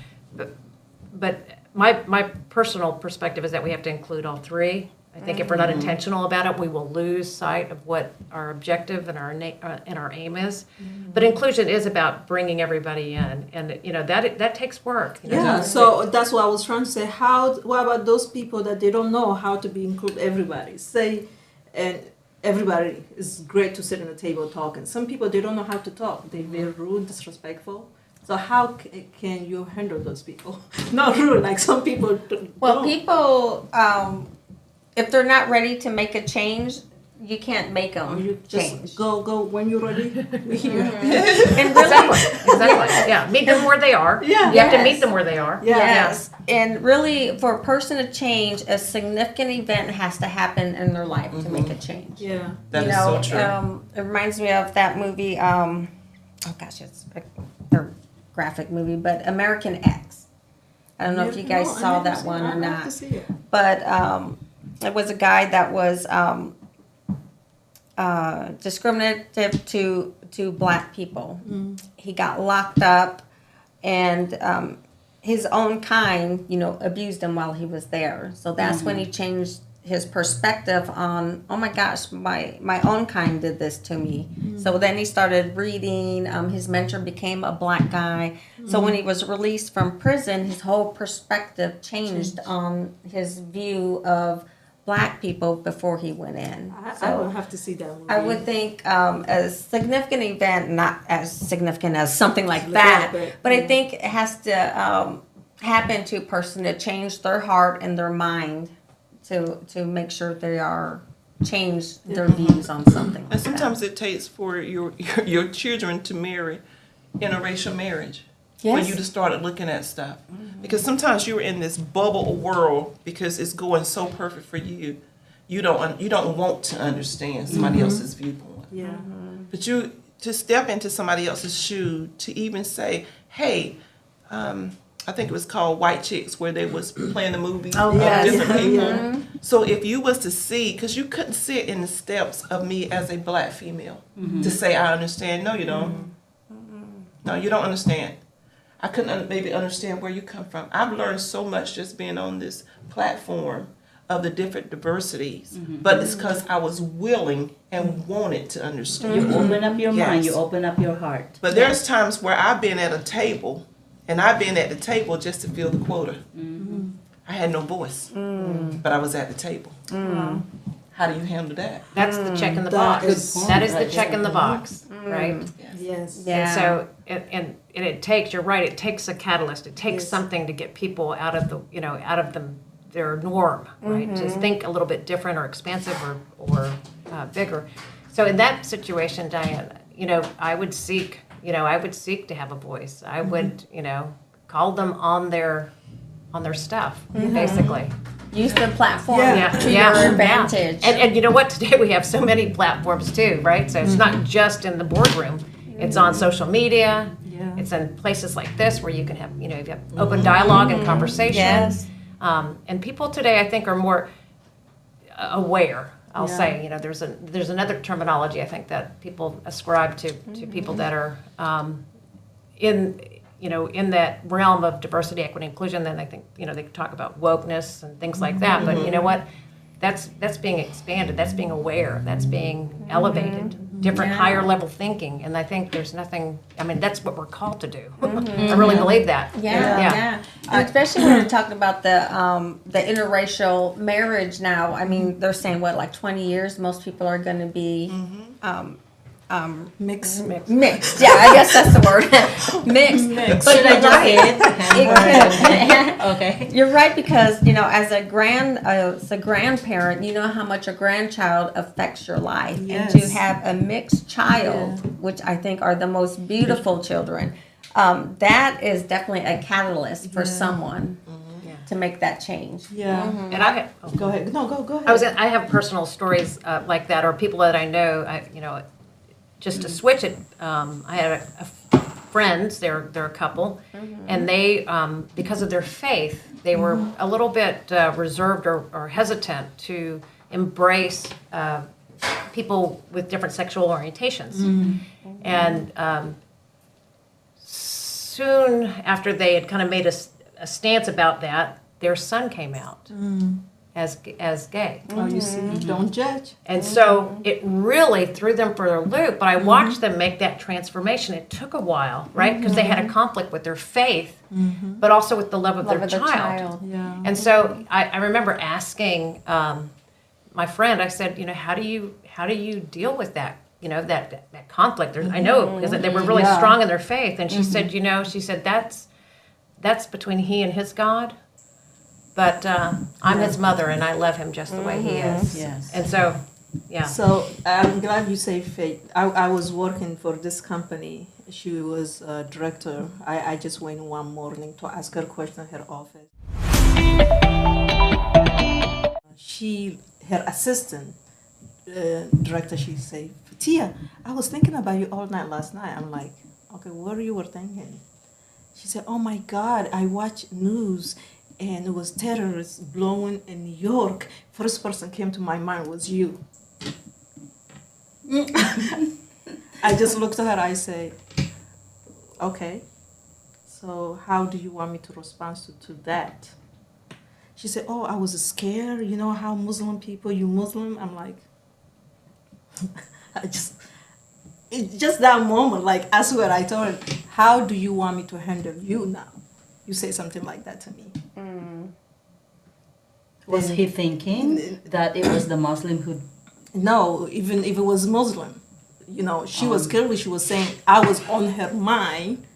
But my personal perspective is that we have to include all three. I think if we're not intentional about it, we will lose sight of what our objective and our aim is. But inclusion is about bringing everybody in, and that takes work. Yeah, so that's what I was trying to say. What about those people that they don't know how to be include everybody? And everybody is great to sit at the table talking. Some people, they don't know how to talk. They're very rude, disrespectful. So how can you handle those people? Not rude, like some people don't. People, if they're not ready to make a change, you can't make them You just change. go when you're ready. We're here. And really, Exactly. Yeah. Meet them where they are. Yeah. You have to Yes. meet them where they are. Yeah. yes. And really, for a person to change, a significant event has to happen in their life to make a change. Yeah. That is so true. It reminds me of that movie. It's a graphic movie, but American X. I don't know if you guys No, I saw never that seen one it. or I have to not. see it. But it was a guy that was discriminative to black people. He got locked up, and his own kind, abused him while he was there. So that's when he changed his perspective on, oh my gosh, my own kind did this to me. So then he started reading. His mentor became a black guy. So when he was released from prison, his whole perspective changed on his view of black people before he went in. I will have to see that movie. I would think a significant event, not as significant as something like that, but I think it has to happen to a person to change their heart and their mind to make sure they are change their views on something like And sometimes it takes for your children to marry interracial marriage. For you to start looking at stuff. Because sometimes you're in this bubble world because it's going so perfect for you. You don't want to understand somebody else's viewpoint. Yeah. But to step into somebody else's shoe, to even say, hey, I think it was called White Chicks, where they was playing the movies of different people. So if you was to see, because you couldn't sit in the steps of me as a black female to say, I understand. No, you don't. No, you don't understand. I couldn't maybe understand where you come from. I've learned so much just being on this platform of the different diversities, but it's because I was willing and wanted to understand. You open up your mind, you open up your heart. But there's times where I've been at a table, and I've been at the table just to fill the quota. I had no voice, but I was at the table. How do you handle that? That's the check in the That box. is That is the right check there. in the box, right? Yes. Yeah. And so, and it takes, you're right, it takes a catalyst. It takes something to get people out of their norm, right? To think a little bit different or expansive or bigger. So in that situation, Diane, I would seek to have a voice. I would, call them on their stuff, basically. use the platform to your advantage. And you know what? Today we have so many platforms too, right? So it's not just in the boardroom. It's on social media. It's in places like this where you can have, you have open dialogue and conversation. Yes. And people today, I think, are more aware. I'll say, there's another terminology I think that people ascribe to people that are in that realm of diversity, equity, inclusion. Then I think, they talk about wokeness and things like that. But you know what? That's being expanded. That's being aware. That's being elevated. Different higher level thinking. And I think there's nothing, that's what we're called to do. I really believe that. Yeah. And especially when we're talking about the interracial marriage now. They're saying, like 20 years, most people are going to be Mixed. mixed. Yeah, I guess that's the word. Mixed. But Should I just say it? it Okay. You're right, because as a grandparent, you know how much a grandchild affects your life. Yes. And to have a mixed child, which I think are the most beautiful children, that is definitely a catalyst for someone to make that change. Yeah. And I have, Go ahead. No, go ahead. I have personal stories like that, or people that I know. Just to switch it, I had friends. They're a couple, and they, because of their faith, they were a little bit reserved or hesitant to embrace people with different sexual orientations. And soon after they had kind of made a stance about that, their son came out as gay. Oh, you see, don't judge. And so it really threw them for a loop. But I watched them make that transformation. It took a while, right? Because they had a conflict with their faith, but also with the love of their child. Yeah. And so I remember asking my friend, I said, how do you deal with that? That conflict. I know, because they were really strong in their faith. And she said, that's between he and his God. But I'm his mother, and I love him just the way he is. Yes. And so, So I'm glad you say faith. I was working for this company. She was a director. I just went one morning to ask her question in her office. Her assistant director, she said, Tia, I was thinking about you all night last night. I'm like, okay, what were you thinking? She said, oh my God, I watched news and it was terrorists blowing in New York. First person came to my mind was you. I just looked at her, I say, okay, so how do you want me to respond to that? She said, oh, I was scared, you know how Muslim people, you Muslim? I'm like, it's just that moment, like, I swear, I told her, how do you want me to handle you now? You say something like that to me. Was he thinking that it was the Muslim who? No, even if it was Muslim, you know, she was clearly, she was saying I was on her mind,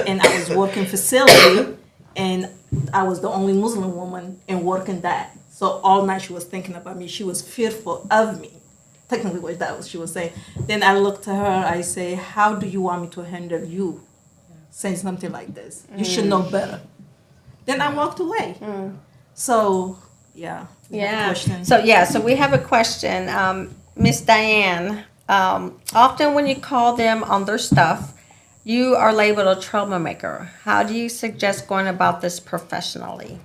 and I was working facility, and I was the only Muslim woman and working that. So all night she was thinking about me. She was fearful of me. Technically, what that was she was saying. Then I looked at her. I say, how do you want me to handle you? Saying something like this. You should know better. Then I walked away. So. Yeah. Yeah. So we have a question. Miss Diane, often when you call them on their stuff, you are labeled a troublemaker. How do you suggest going about this professionally?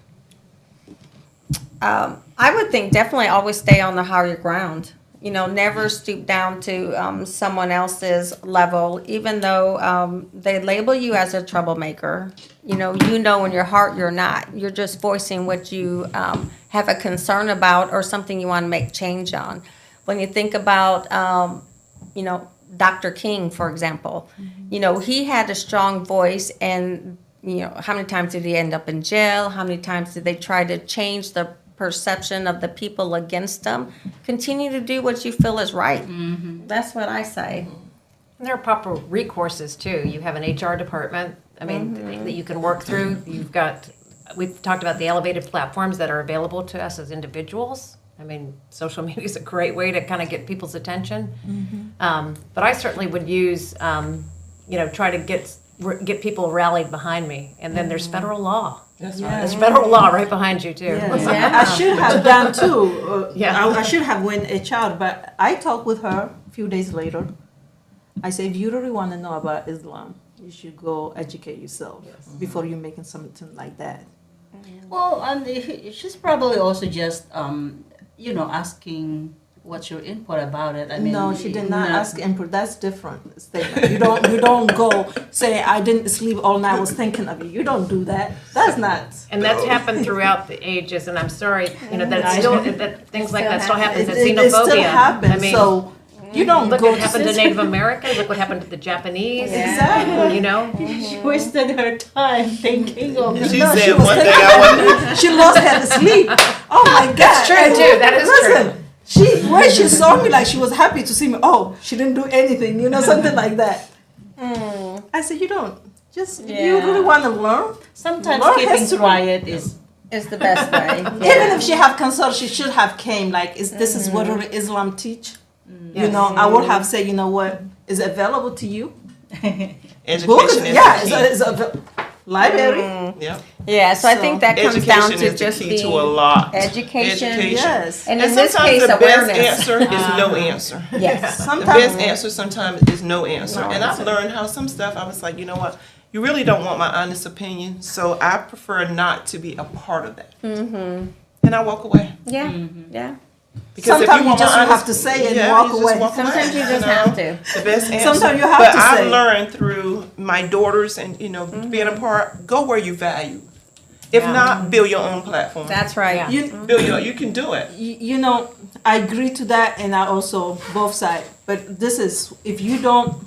I would think definitely always stay on the higher ground. You know, never stoop down to someone else's level, even though they label you as a troublemaker. You know in your heart you're not. You're just voicing what you have a concern about or something you want to make change on. When you think about, Dr. King, for example, he had a strong voice, and, how many times did he end up in jail? How many times did they try to change the perception of the people against them? Continue to do what you feel is right. That's what I say. And there are proper recourses too. You have an HR department, that you can work through. We've talked about the elevated platforms that are available to us as individuals. Social media is a great way to kind of get people's attention. But I certainly would use, try to get people rallied behind me. And then there's federal law. That's right. There's federal law right behind you too. I should have done too. I should have went HR, but I talked with her a few days later. I said, if you really want to know about Islam, you should go educate yourself before you're making something like that. Well, and she's probably also just, asking what's your input about it. No, she did not ask input. That's different statement. You don't go say I didn't sleep all night. I was thinking of you. You don't do that. That's not. And that's happened throughout the ages. And I'm sorry, that things like that still happens. It's xenophobia. It still happens. So you don't look go what happened to Native Americans. Look what happened to the Japanese. Exactly. She wasted her time thinking of. She said one thing I wanted. She lost her sleep. Oh my God. That's true too. That is true. When she saw me, like she was happy to see me. Oh, she didn't do anything, something like that. I said, you don't. You really want to learn? Sometimes keeping quiet is the best way. Even if she have concern, she should have came. Like, this is what Islam teach? I would have said, you know what, is available to you? Education is it's a library. Yeah, so I think that comes down to is just the key being to a lot. education. Yes. And And in this sometimes case, the awareness. best answer is no answer. Yes. The best answer sometimes is no answer. And I've learned how some stuff I was like, you know what, you really don't want my honest opinion, so I prefer not to be a part of that. And I walk away. Yeah, yeah. Because sometimes you just have to say it and walk away. Sometimes you just have to. The best answer. Sometimes you have but to say. I've learned through my daughters and being a part. Go where you value. If not, build your own platform. That's right. You can do it. I agree to that, and I also both sides. But this is if you don't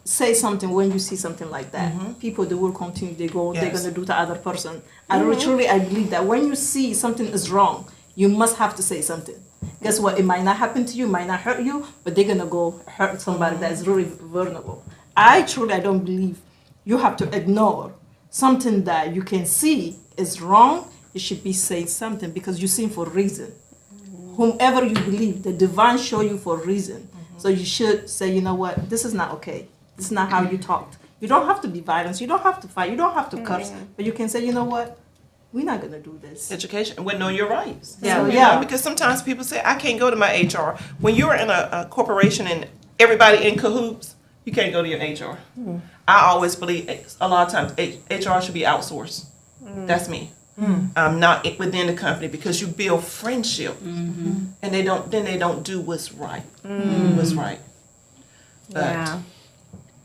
say something when you see something like that, people they will continue. They're gonna do to other person. I believe that when you see something is wrong, you must have to say something. Guess what? It might not happen to you, might not hurt you, but they're gonna go hurt somebody that is really vulnerable. I don't believe you have to ignore something that you can see is wrong. You should be saying something because you see for a reason. Whomever you believe, the divine show you for a reason. So you should say, you know what, this is not okay. This is not how you talked. You don't have to be violent. You don't have to fight. You don't have to curse. But you can say, you know what, we're not going to do this. Education, know your rights. Yeah. Because sometimes people say, I can't go to my HR. When you're in a corporation and everybody in cahoots, you can't go to your HR. I always believe a lot of times HR should be outsourced. That's me. not within the company, because you build friendship, and they don't do what's right. What's right. But Yeah.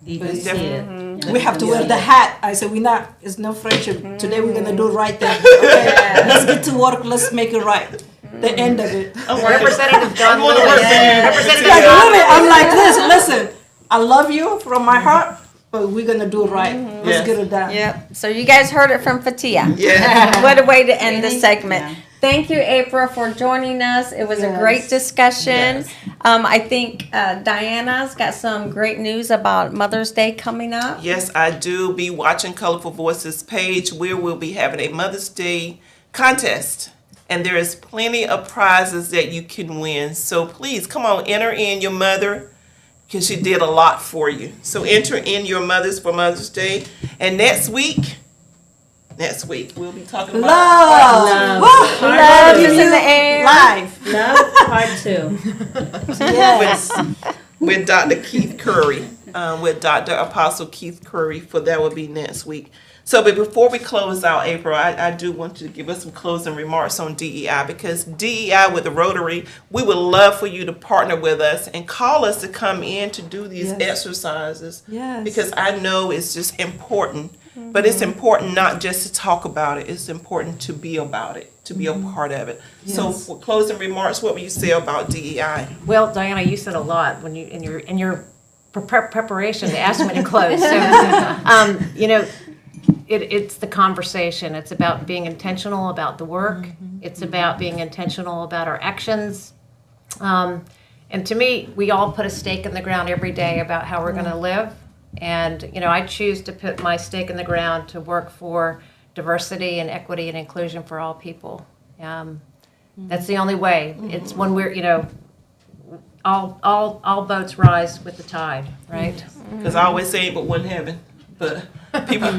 it's definitely, We have to wear the hat. I said, it's no friendship. Today we're going to do right thing. Okay? Let's get to work. Let's make it right. The end of it. Representative John I'm gonna Lewis. work for you. Representative Like, John really, I'm like this. Listen, I love you from my heart, but we're going to do it right. Let's Yes. get it done. Yep. So you guys heard it from Fatia. yeah. What a way to end the segment. Yeah. Thank you, April, for joining us. It was a Yes. great discussion. Yes. I think Diana's got some great news about Mother's Day coming up. Yes, I do. Be watching Colorful Voices page, where we'll be having a Mother's Day contest. And there is plenty of prizes that you can win. So please, come on, enter in your mother, because she did a lot for you. So enter in your mothers for Mother's Day. And next week, we'll be talking about Love. Woo! Love Give is in you the air. Live. Love part 2. Yes. with Dr. Keith Curry, with Dr. Apostle Keith Curry, for that will be next week. So, but before we close out, April, I do want you to give us some closing remarks on DEI, because DEI with the Rotary, we would love for you to partner with us and call us to come in to do these Yes. exercises. Yes. Because I know it's just important, but it's important not just to talk about it, it's important to be about it, to be a part of it. So, Yes. for closing remarks, what would you say about DEI? Well, Diana, you said a lot when you in your preparation to ask me to close. So, it's the conversation. It's about being intentional about the work. It's about being intentional about our actions. And to me, we all put a stake in the ground every day about how we're going to live. And I choose to put my stake in the ground to work for diversity and equity and inclusion for all people. That's the only way. It's when we're all boats rise with the tide, right? Because I always say, but one heaven. But people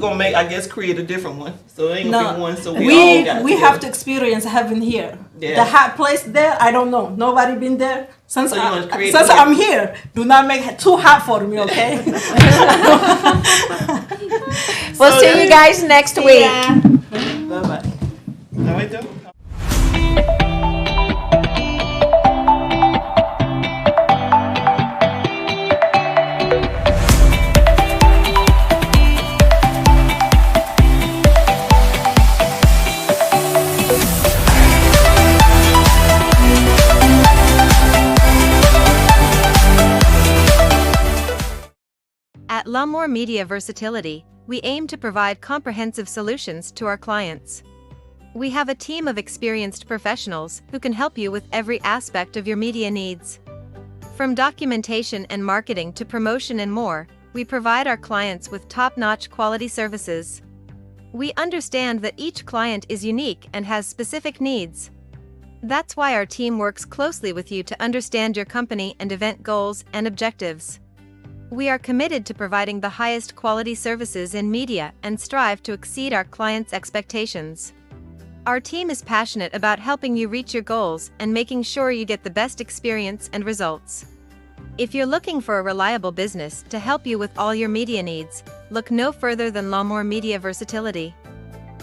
gonna create a different one. So it ain't gonna be one. So we all got we together. have to experience heaven here. Yeah. The hot place there, I don't know. Nobody been there since So you wanna create since it? I'm here. Do not make it too hot for me, okay? We'll see you guys next week. Bye bye. No, it don't. At L'Amour Media Versatility, we aim to provide comprehensive solutions to our clients. We have a team of experienced professionals who can help you with every aspect of your media needs. From documentation and marketing to promotion and more, we provide our clients with top-notch quality services. We understand that each client is unique and has specific needs. That's why our team works closely with you to understand your company and event goals and objectives. We are committed to providing the highest quality services in media and strive to exceed our clients' expectations. Our team is passionate about helping you reach your goals and making sure you get the best experience and results. If you're looking for a reliable business to help you with all your media needs, look no further than L'Amour Media Versatility.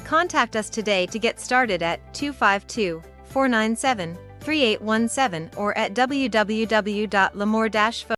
Contact us today to get started at 252-497-3817 or at www.lamour-photo.com.